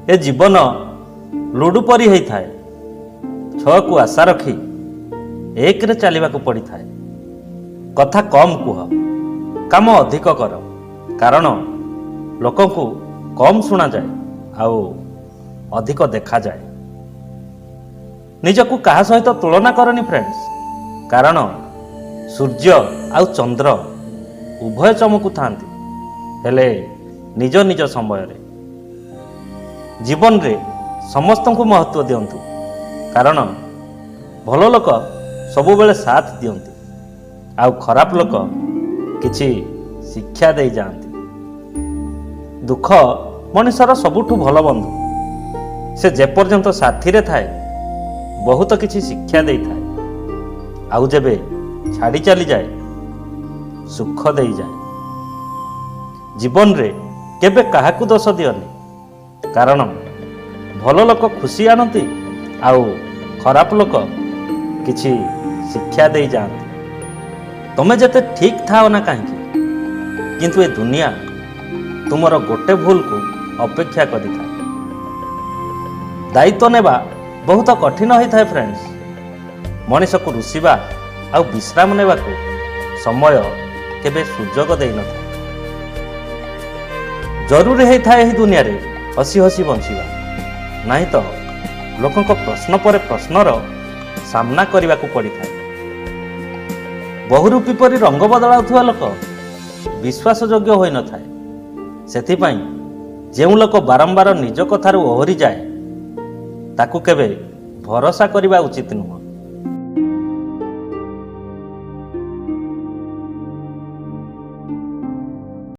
ଏ ଜୀବନ ludo ପରି ହୋଇଥାଏ। ଛଅକୁ ଆଶା ରଖି ଏକରେ ଚାଲିବାକୁ ପଡ଼ିଥାଏ। କଥା କମ୍ କୁହ, କାମ ଅଧିକ କର, କାରଣ ଲୋକଙ୍କୁ କମ୍ ଶୁଣାଯାଏ ଆଉ ଅଧିକ ଦେଖାଯାଏ। ନିଜକୁ କାହା ସହିତ ତୁଳନା କରନି ଫ୍ରେଣ୍ଡସ୍, କାରଣ ସୂର୍ଯ୍ୟ ଆଉ ଚନ୍ଦ୍ର ଉଭୟ ଚମକୁଥାନ୍ତି, ହେଲେ ନିଜ ନିଜ ସମୟରେ। ଜୀବନରେ ସମସ୍ତଙ୍କୁ ମହତ୍ଵ ଦିଅନ୍ତୁ, କାରଣ ଭଲ ଲୋକ ସବୁବେଳେ ସାଥ ଦିଅନ୍ତି ଆଉ ଖରାପ ଲୋକ କିଛି ଶିକ୍ଷା ଦେଇଯାଆନ୍ତି। ଦୁଃଖ ମଣିଷର ସବୁଠୁ ଭଲ ବନ୍ଧୁ। ସେ ଯେପର୍ଯ୍ୟନ୍ତ ସାଥିରେ ଥାଏ ବହୁତ କିଛି ଶିକ୍ଷା ଦେଇଥାଏ, ଆଉ ଯେବେ ଛାଡ଼ି ଚାଲିଯାଏ ସୁଖ ଦେଇଯାଏ। ଜୀବନରେ କେବେ କାହାକୁ ଦୋଷ ଦିଅନି, କାରଣ ଭଲ ଲୋକ ଖୁସି ଆଣନ୍ତି ଆଉ ଖରାପ ଲୋକ କିଛି ଶିକ୍ଷା ଦେଇଯାଆନ୍ତି। ତମେ ଯେତେ ଠିକ୍ ଥାଅ ନା କାହିଁକି, କିନ୍ତୁ ଏ ଦୁନିଆ ତୁମର ଗୋଟେ ଭୁଲକୁ ଅପେକ୍ଷା କରିଥାଏ। ଦାୟିତ୍ୱ ନେବା ବହୁତ କଠିନ ହୋଇଥାଏ ଫ୍ରେଣ୍ଡସ୍। ମଣିଷକୁ ରୁଷିବା ଆଉ ବିଶ୍ରାମ ନେବାକୁ ସମୟ କେବେ ସୁଯୋଗ ଦେଇନଥାଏ। ଜରୁରୀ ହୋଇଥାଏ ଏହି ଦୁନିଆରେ ହସି ହସି ବଞ୍ଚିବା, ନାହିଁ ତ ଲୋକଙ୍କ ପ୍ରଶ୍ନ ପରେ ପ୍ରଶ୍ନର ସାମ୍ନା କରିବାକୁ ପଡ଼ିଥାଏ। ବହୁରୂପୀ ପରି ରଙ୍ଗ ବଦଳାଉଥିବା ଲୋକ ବିଶ୍ୱାସଯୋଗ୍ୟ ହୋଇନଥାଏ। ସେଥିପାଇଁ ଯେଉଁ ଲୋକ ବାରମ୍ବାର ନିଜ କଥାରୁ ଓହରିଯାଏ ତାକୁ କେବେ ଭରସା କରିବା ଉଚିତ ନୁହଁ।